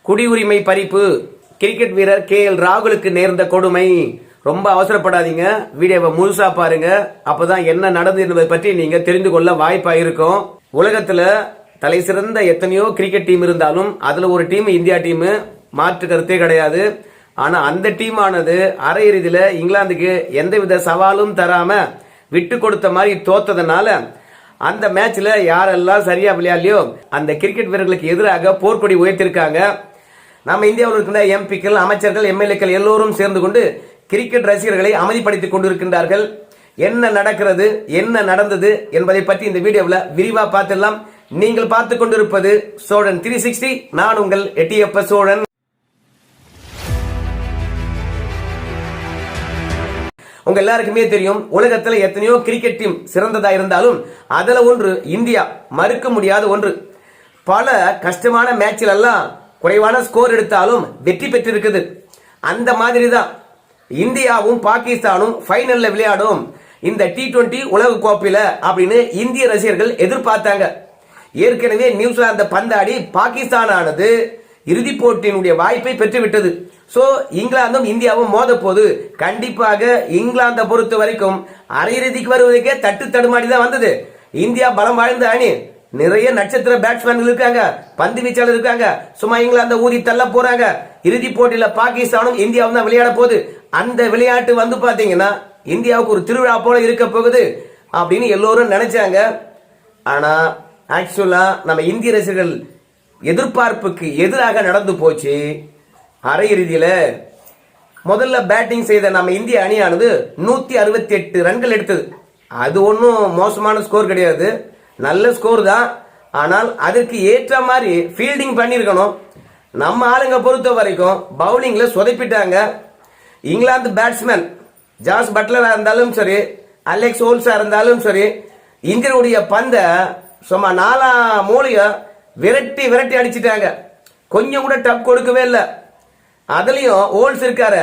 குடியுரிமை பறிப்பு கிரிக்கெட் வீரர் ராகுலுக்கு நேர்ந்த கொடுமை. ரொம்ப அவசரப்படாதீங்க, வீடியோவை முழுசா பாருங்க. அப்பதான் என்ன நடந்தது என்பதை பற்றி நீங்க தெரிந்து கொள்ள வாய்ப்பா இருக்கும். உலகத்துல தலை சிறந்த எத்தனையோ கிரிக்கெட் டீம் இருந்தாலும் அதுல ஒரு டீம் இந்தியா டீம், மாற்று கருத்தே கிடையாது. ஆனா அந்த டீம் ஆனது அரையிறுதியில இங்கிலாந்துக்கு எந்தவித சவாலும் தராம விட்டு கொடுத்த மாதிரி தோத்ததுனால அந்த மேட்ச்ல யாரெல்லாம் சரியா விளையாடலையோ அந்த கிரிக்கெட் வீரர்களுக்கு எதிராக போர்க்கொடி உயர்த்திருக்காங்க. நம்ம இந்தியாவில் இருக்கின்ற எம்பிக்கள், அமைச்சர்கள், எம்எல்ஏக்கள் எல்லோரும் சேர்ந்து கொண்டு கிரிக்கெட் ரசிகர்களை அமைதிப்படுத்திக் கொண்டிருக்கின்றார்கள். என்ன நடக்கிறது, என்ன நடந்தது என்பதை பற்றி இந்த வீடியோவில் விரிவா பார்த்துடலாம். நீங்கள் பார்த்து கொண்டிருப்பது சோழன் 360. நான் உங்கள் எட்டியப்ப சோழன். உங்க எல்லாருக்குமே தெரியும், உலகத்துல எத்தனையோ கிரிக்கெட் டீம் சிறந்ததா இருந்தாலும் அதுல ஒன்று இந்தியா, மறுக்க முடியாத ஒன்று. பல கஷ்டமான மேட்சில் எல்லாம் குறைவான ஸ்கோர் எடுத்தாலும் வெற்றி பெற்றிருக்குது. அந்த மாதிரி தான் இந்தியாவும் பாகிஸ்தானும் ஃபைனல்ல விளையாடும் இந்த T20 உலக கோப்பையில அப்படின்னு இந்திய ரசிகர்கள் எதிர்பார்த்தாங்க. ஏற்கனவே நியூசிலாந்து பந்தாடி பாகிஸ்தான் ஆனது இறுதி போட்டியினுடைய வாய்ப்பை பெற்றுவிட்டது. சோ இங்கிலாந்தும் இந்தியாவும் மோத போது கண்டிப்பாக இங்கிலாந்தை பொறுத்த வரைக்கும் அரையிறுதிக்கு வருவதற்கே தட்டு தடுமாடி தான் வந்தது. இந்தியா பலம் வாய்ந்த அணி, நிறைய நட்சத்திர பேட்ஸ்மேன்கள் இருக்காங்க, பந்து வீச்சாளர் இருக்காங்க. சும்மா இங்கிலாந்த ஊதி தள்ள போறாங்க. இறுதி போட்டியில பாகிஸ்தானும் இந்தியாவும் தான் விளையாட போகுது. அந்த விளையாட்டு வந்து பாத்தீங்கன்னா இந்தியாவுக்கு ஒரு திருவிழா போல இருக்க போகுது அப்படின்னு எல்லோரும் நினைச்சாங்க. ஆனா ஆக்சுவலா நம்ம இந்திய ரசிகர்கள் எதிர்பார்ப்புக்கு எதிராக நடந்து போச்சு. அரையிறுதியில முதல்ல பேட்டிங் செய்த நம்ம இந்திய அணியானது 168 ரன்கள் எடுத்தது. அது ஒன்றும் மோசமான ஸ்கோர் கிடையாது, நல்ல ஸ்கோர் தான். ஆனால் அதற்கு ஏற்ற மாதிரி ஃபீல்டிங் பண்ணிருக்கணும். நம்ம ஆளுங்க பொறுத்த வரைக்கும் பவுலிங்ல சொதப்பிட்டாங்க. இங்கிலாந்து பேட்ஸ்மேன் ஜாஸ் பட்லரா இருந்தாலும் சரி, அலெக்ஸ் ஹோல்ஸா இருந்தாலும் சரி, இந்தியனுடைய பந்தை சும்மா 4 மூலைய விரட்டி விரட்டி அடிச்சிட்டாங்க. கொஞ்சம் கூட டப் கொடுக்கவே இல்லை. அதுலயும் ஹோல்ஸ் இருக்காரு,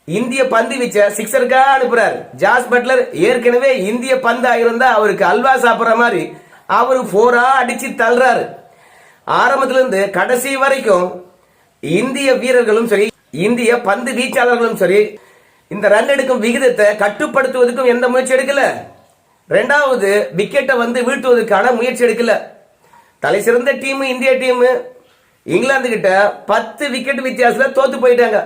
இந்திய பந்து வீச்ச சிக்ஸருக்கா அனுப்புறாரு. ஜாஸ் பட்லர் ஏற்கனவே இந்திய பந்தா இருந்தா அவருக்கு அல்வா சாப்பிடுற மாதிரி அவரு 4 அடிச்சு தள்ளுறாரு. ஆரம்பத்துல இருந்து கடைசி வரைக்கும் இந்திய வீரர்களும் சரி, இந்திய பந்து வீச்சாளர்களும் சரி, இந்த ரன் எடுக்கும் விகிதத்தை கட்டுப்படுத்துவதற்கும் எந்த முயற்சி எடுக்கல. ரெண்டாவது விக்கெட்டை வந்து வீழ்த்துவதற்கான முயற்சி எடுக்கல. தலை சிறந்த டீம் இந்திய டீம் இங்கிலாந்து கிட்ட 10 விக்கெட் வித்தியாசத்துல தோத்து போயிட்டாங்க.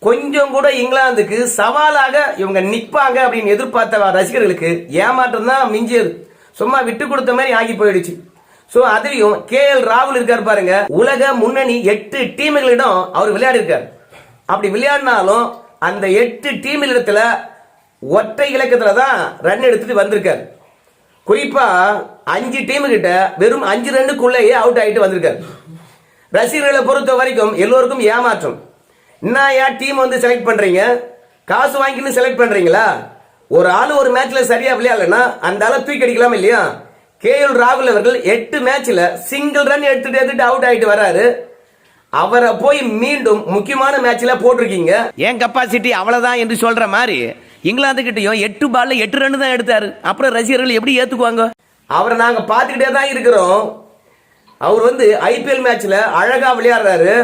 கொஞ்சம் கூட இங்கிலாந்துக்கு சவாலாக இவங்க நிப்பாங்க அப்படின்னு எதிர்பார்த்த ரசிகர்களுக்கு ஏமாற்றம் தான் மிஞ்சியது. சும்மா விட்டு கொடுத்த மாதிரி ஆகி போயிடுச்சு. சோ அதுலயும் ராகுல் இருக்காரு பாருங்க, உலக முன்னணி 8 டீம்களிடம் அவர் விளையாடி இருக்காரு. அப்படி விளையாடினாலும் அந்த 8 டீம்களிடத்துல ஒற்றை இலக்கத்துல தான் ரன் எடுத்துட்டு வந்திருக்காரு. குறிப்பா 5 டீம் கிட்ட வெறும் 5 ரன்னுக்குள்ளேயே அவுட் ஆயிட்டு வந்திருக்காரு. ரசிகர்களை பொறுத்த வரைக்கும் எல்லோருக்கும் ஏமாற்றம். என்ன டீம் வந்து செலக்ட் பண்றீங்க, காசு வாங்கின்னு செலக்ட் பண்றீங்களா? ஒரு ஆளு ஒரு மேட்ச்ல சரியா விளையாடலன்னா அந்த ஆளை தூக்கி அடிக்கலாம் இல்லையா? ராகுல் அவர்கள் 8 மேட்ச்ல சிங்கிள் ரன் எடுத்துட்டு அவுட் ஆயிட்டு வராரு. அவரை போய் மீண்டும் முக்கியமான மேட்ச்ல போட்டிருக்கீங்க. ஏன் கெப்பாசிட்டி அவ்வளவுதான் என்று சொல்ற மாதிரி இங்கிலாந்து கிட்டையும் 8 பால்ல 8 ரன் தான் எடுத்தாரு. அப்புறம் ரசிகர்கள் எப்படி ஏத்துக்குவாங்க? அவரை நாங்க பாத்துக்கிட்டே தான் இருக்கிறோம். அவர் வந்து IPL மேட்ச்ல அழகா விளையாடுறாரு,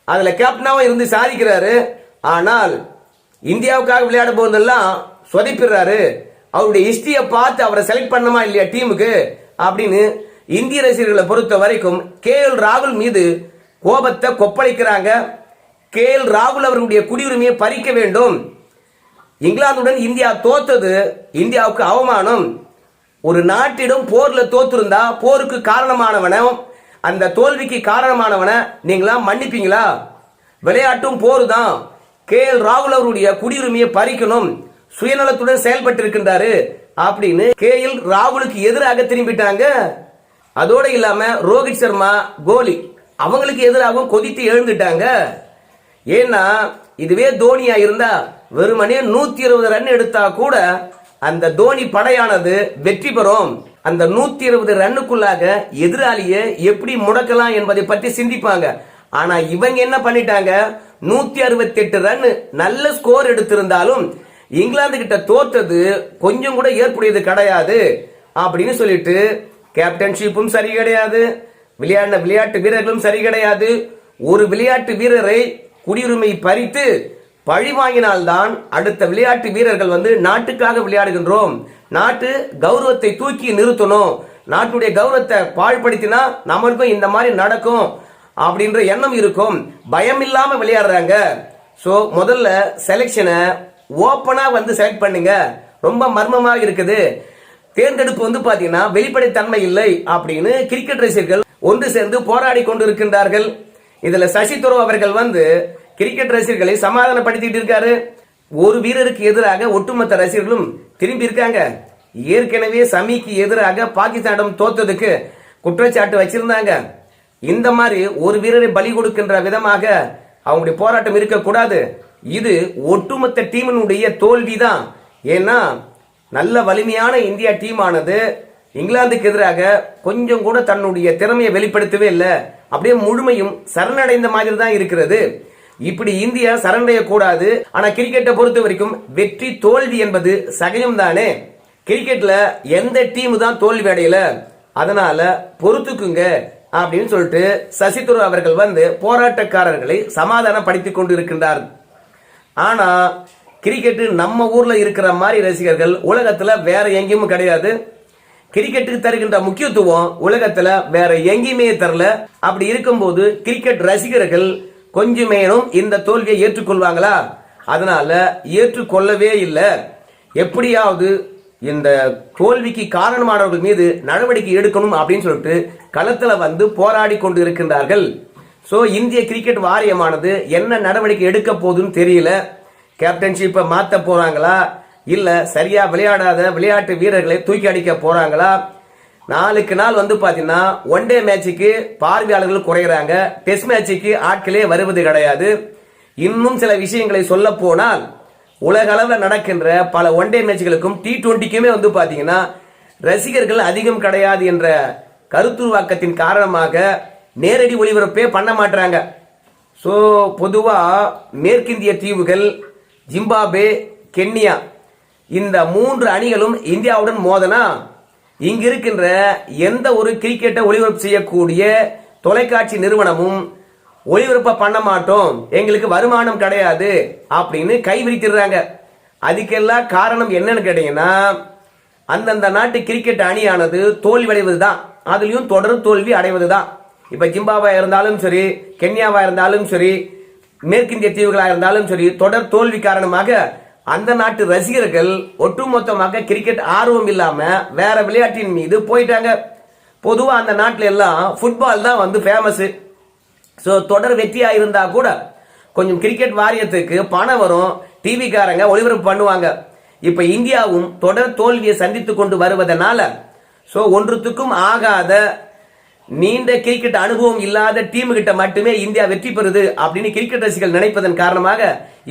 அதுல கேப்டனாவும் இருந்து சாதிக்கிறாரு. ஆனால் இந்தியாவுக்காக விளையாட போதெல்லாம் சொதப்பிடுறாரு. அவருடைய ஹிஸ்டரியை பார்த்து அவரை செலக்ட் பண்ணமா இல்லையா டீமுக்கு அப்படின்னு இந்திய ரசிகர்களை பொறுத்த வரைக்கும் ராகுல் மீது கோபத்தை கொப்பளிக்கிறாங்க. ராகுல் அவர்களுடைய குடியுரிமையை பறிக்க வேண்டும். இங்கிலாந்துடன் இந்தியா தோத்தது இந்தியாவுக்கு அவமானம். ஒரு நாட்டிடம் போர்ல தோத்திருந்தா போருக்கு காரணமானவன, அந்த தோல்விக்கு காரணமானவன நீங்களா மன்னிப்பீங்களா? விளையாட்டும் போர் தான். ராகுல் அவருடைய குடியுரிமையை பறிக்கணும், சுயநலத்துடன் செயல்பட்டு இருக்கின்றாரு அப்படின்னு ராகுலுக்கு எதிராக திரும்பிட்டாங்க. அதோட இல்லாம ரோஹித் சர்மா, கோலி அவங்களுக்கு எதிராகவும் கொதித்து எழுந்துட்டாங்க. ஏன்னா இதுவே தோனியா இருந்தா வெறுமனே 120 ரன் எடுத்தா கூட அந்த தோனி படையானது வெற்றி பெறும். அந்த 120 ரன்னுக்குள்ளாக எதிராளியை எப்படி முடக்கலாம் என்பதை பற்றி சிந்திப்பாங்க. ஆனா இவங்க என்ன பண்ணிட்டாங்க, 168 ரன் நல்ல ஸ்கோர் எடுத்திருந்தாலும் இங்கிலாந்து கிட்ட தோத்தது கொஞ்சம் கூட ஏற்புடையது கிடையாது அப்படின்னு சொல்லிட்டு கேப்டன்ஷிப்பும் சரி கிடையாது, விளையாட்டு வீரர்களும் சரி கிடையாது, ஒரு விளையாட்டு வீரரை குடியுரிமை பறித்து பழி வாங்கினால்தான் அடுத்த விளையாட்டு வீரர்கள் நாட்டுக்காக விளையாடுகின்றோம், நாட்டு கௌரவத்தை தூக்கி நிறுத்தணும், நாட்டுடைய கௌரவத்தை பாழ்படுத்தினா நம்மளுக்கும் இந்த மாதிரி நடக்கும் அப்படின்ற எண்ணம் இருக்கும். பயம் இல்லாம விளையாடுறாங்க. சோ முதல்ல செலக்ஷனை ஓப்பனா செலக்ட் பண்ணுங்க. ரொம்ப மர்மமாக இருக்குது. தேர்ந்தெடுப்பு பாத்தீங்கன்னா வெளிப்படைத்தன்மை இல்லை அப்படின்னு கிரிக்கெட் ரசிகர்கள் ஒன்று சேர்ந்து போராடி கொண்டிருக்கின்றார்கள். இதுல சசி தரூர் அவர்கள் கிரிக்கெட் ரசிகர்களை சமாதானப்படுத்திட்டு இருக்காரு. ஒரு வீரருக்கு எதிராக ஒட்டுமொத்த ரசிகர்களும் திரும்பி இருக்காங்க. ஏற்கனவே சமிக்கு எதிராக பாகிஸ்தானிடம் தோத்ததுக்கு குற்றச்சாட்டு வச்சிருந்தாங்க. இந்த மாதிரி ஒரு வீரரை பலி கொடுக்கின்ற விதமாக அவங்களுடைய போராட்டம் இருக்கக்கூடாது. இது ஒட்டுமொத்த டீமினுடைய தோல்விதான். ஏன்னா நல்ல வலிமையான இந்தியா டீம் ஆனது இங்கிலாந்துக்கு எதிராக கொஞ்சம் கூட தன்னுடைய திறமையை வெளிப்படுத்தவே இல்லை. அப்படியே முழுமையும் சரணடைந்த மாதிரி தான் இருக்கிறது. இப்படி இந்தியா சரணடைய கூடாது. ஆனா கிரிக்கெட்டை பொறுத்த வரைக்கும் வெற்றி தோல்வி என்பது சகஜம் தானே. கிரிக்கெட்ல எந்த டீம் தான் தோல்வி அடையல, அதனால பொறுத்துக்குங்க அப்படின்னு சொல்லிட்டு சசி தரூர் அவர்கள் போராட்டக்காரர்களை சமாதானப்படுத்திக் கொண்டு இருக்கின்றார். ஆனா கிரிக்கெட் நம்ம ஊர்ல இருக்கிற மாதிரி ரசிகர்கள் உலகத்துல வேற எங்கேயும் கிடையாது. கிரிக்கெட்டுக்கு தருகின்ற முக்கியத்துவம் உலகத்துல வேற எங்கேயுமே தரல. அப்படி இருக்கும்போது கிரிக்கெட் ரசிகர்கள் கொஞ்சமேனும் இந்த தோல்வியை ஏற்றுக்கொள்வாங்களா? அதனால ஏற்றுக்கொள்ளவே இல்லை. எப்படியாவது இந்த தோல்விக்கு காரணமானவர்கள் மீது நடவடிக்கை எடுக்கணும் அப்படின்னு சொல்லிட்டு களத்துல போராடி கொண்டு இருக்கின்றார்கள். சோ இந்திய கிரிக்கெட் வாரியமானது என்ன நடவடிக்கை எடுக்க போகுதுன்னு தெரியல. கேப்டன்ஷிப்பை மாத்த போறாங்களா, இல்ல சரியா விளையாடாத விளையாட்டு வீரர்களை தூக்கி அடிக்க போறாங்களா? நாளுக்கு நாள் பாத்தீங்கன்னா ஒன் டே மேட்சுக்கு பார்வையாளர்கள் குறைகிறாங்க, டெஸ்ட் மேட்சுக்கு ஆட்களே வருவது கிடையாது. இன்னும் சில விஷயங்களை சொல்ல போனால் உலக அளவில் நடக்கின்ற பல ஒன் டே மேட்சுகளுக்கும் T20க்குமே பாத்தீங்கன்னா ரசிகர்கள் அதிகம் கிடையாது என்ற கருத்துருவாக்கத்தின் காரணமாக நேரடி ஒளிபரப்பே பண்ண மாட்டாங்க. சோ பொதுவா மேற்கிந்திய தீவுகள், ஜிம்பாப்வே, கென்யா இந்த 3 அணிகளும் இந்தியாவுடன் மோதனா இங்க இருக்கின்ற எந்த ஒரு கிரிக்கெட்டை ஒளிபரப்பு செய்யக்கூடிய தொலைக்காட்சி நிறுவனமும் ஒளிபரப்ப பண்ண மாட்டோம், எங்களுக்கு வருமானம் கிடையாது அப்படின்னு கைவிரித்திடுறாங்க. அதுக்கெல்லாம் காரணம் என்னன்னு கேட்டீங்கன்னா அந்தந்த நாட்டு கிரிக்கெட் அணியானது தோல்வி அடைவதுதான், அதுலயும் தொடர் தோல்வி அடைவதுதான். இப்ப ஜிம்பாப்வே இருந்தாலும் சரி, கென்யாவா இருந்தாலும் சரி, மேற்கிந்திய தீவுகளா இருந்தாலும் சரி, தொடர் தோல்வி காரணமாக அந்த நாட்டு ரசிகர்கள் ஒட்டுமொத்தமாக கிரிக்கெட் ஆர்வம் இல்லாம வேற விளையாட்டின் மீது போயிட்டாங்க. பொதுவா அந்த நாட்டில எல்லாம் ஃபுட்பால் தான் ஃபேமஸ். சோ தொடர் வெற்றியா இருந்தா கூட கொஞ்சம் கிரிக்கெட் வாரியத்துக்கு பணம் வரும், டிவி காரங்க ஒளிபரப்பு பண்ணுவாங்க. இப்ப இந்தியாவும் தொடர் தோல்வியை சந்தித்து கொண்டு வருவதனால சோ ஒன்றுத்துக்கும் ஆகாத நீண்ட கிரிக்கெட் அனுபவம் இல்லாத டீம் கிட்ட மட்டுமே இந்தியா வெற்றி பெறுது அப்படின்னு கிரிக்கெட் ரசிகர்கள் நினைப்பதன் காரணமாக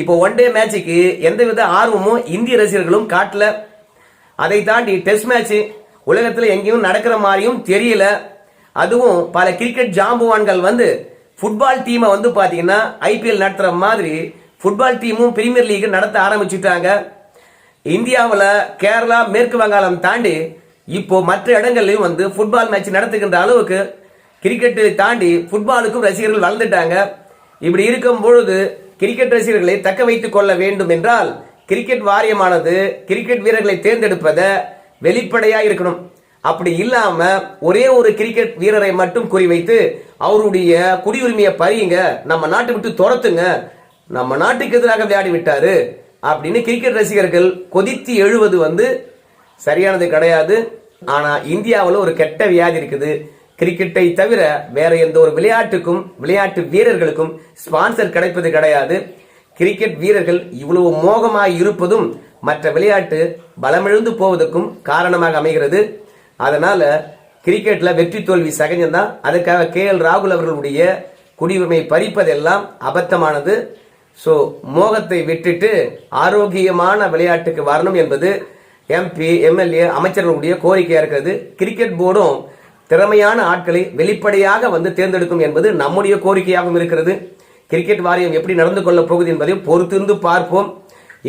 இப்போ ஒன் டே மேட்சுக்கு எந்தவித ஆர்வமும் இந்திய ரசிகர்களும் காட்டல. அதை தாண்டி டெஸ்ட் மேட்ச் உலகத்துல எங்கேயும் நடக்கிற மாதிரியும் தெரியல. அதுவும் பல கிரிக்கெட் ஜாம்புவான்கள் ஃபுட்பால் டீமை பாத்தீங்கன்னா IPL நடத்துற மாதிரி ஃபுட்பால் டீமும் பிரீமியர் லீக் நடத்த ஆரம்பிச்சுட்டாங்க. இந்தியாவில் கேரளா, மேற்கு வங்காளம் தாண்டி இப்போ மற்ற இடங்கள்லயும் ஃபுட்பால் மேட்ச் நடத்துகின்ற அளவுக்கு கிரிக்கெட்டை தாண்டி ஃபுட்பாலுக்கும் ரசிகர்கள் வளர்ந்துட்டாங்க. இப்படி இருக்கும் பொழுது கிரிக்கெட் ரசிகர்களை தக்க வைத்துக் கொள்ள வேண்டும் என்றால் கிரிக்கெட் வாரியமானது கிரிக்கெட் வீரர்களை தேர்ந்தெடுப்பதை வெளிப்படையா இருக்கணும். அப்படி இல்லாம ஒரே ஒரு கிரிக்கெட் வீரரை மட்டும் குறிவைத்து அவருடைய குடியுரிமையை பறியுங்க, நம்ம நாட்டை விட்டு துரத்துங்க, நம்ம நாட்டுக்கு எதிராக விளையாடி விட்டாரு அப்படின்னு கிரிக்கெட் ரசிகர்கள் கொதித்து எழுவது சரியானது கிடையாது. ஆனா இந்தியாவில் ஒரு கெட்ட வியாதி இருக்குது. கிரிக்கெட்டை தவிர வேற எந்த ஒரு விளையாட்டுக்கும் விளையாட்டு வீரர்களுக்கும் ஸ்பான்சர் கிடைப்பது கிடையாது. கிரிக்கெட் வீரர்கள் இவ்வளவு மோகமாய் இருப்பதும் மற்ற விளையாட்டு பலமிழந்து போவதற்கும் காரணமாக அமைகிறது. அதனால கிரிக்கெட்ல வெற்றி தோல்வி சகஜம்தான். அதுக்காக KL ராகுல் அவர்களுடைய குடியுரிமை பறிப்பதெல்லாம் அபத்தமானது. சோ மோகத்தை விட்டுட்டு ஆரோக்கியமான விளையாட்டுக்கு வரணும் என்பது MP, MLA அமைச்சர்களுடைய கோரிக்கையா இருக்கிறது. கிரிக்கெட் போர்டும் திறமையான ஆட்களை வெளிப்படையாக தேர்ந்தெடுக்கும் என்பது நம்முடைய கோரிக்கையாகவும் இருக்கிறது. கிரிக்கெட் வாரியம் எப்படி நடந்து கொள்ள போகுது என்பதை பொறுத்திருந்து பார்ப்போம்.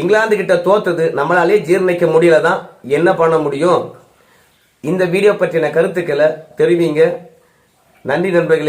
இங்கிலாந்து கிட்ட தோத்தது நம்மளாலே ஜீர்ணிக்க முடியலதான், என்ன பண்ண முடியும்? இந்த வீடியோ பற்றின கருத்துக்களை தெரிவிங்க. நன்றி நண்பர்களே.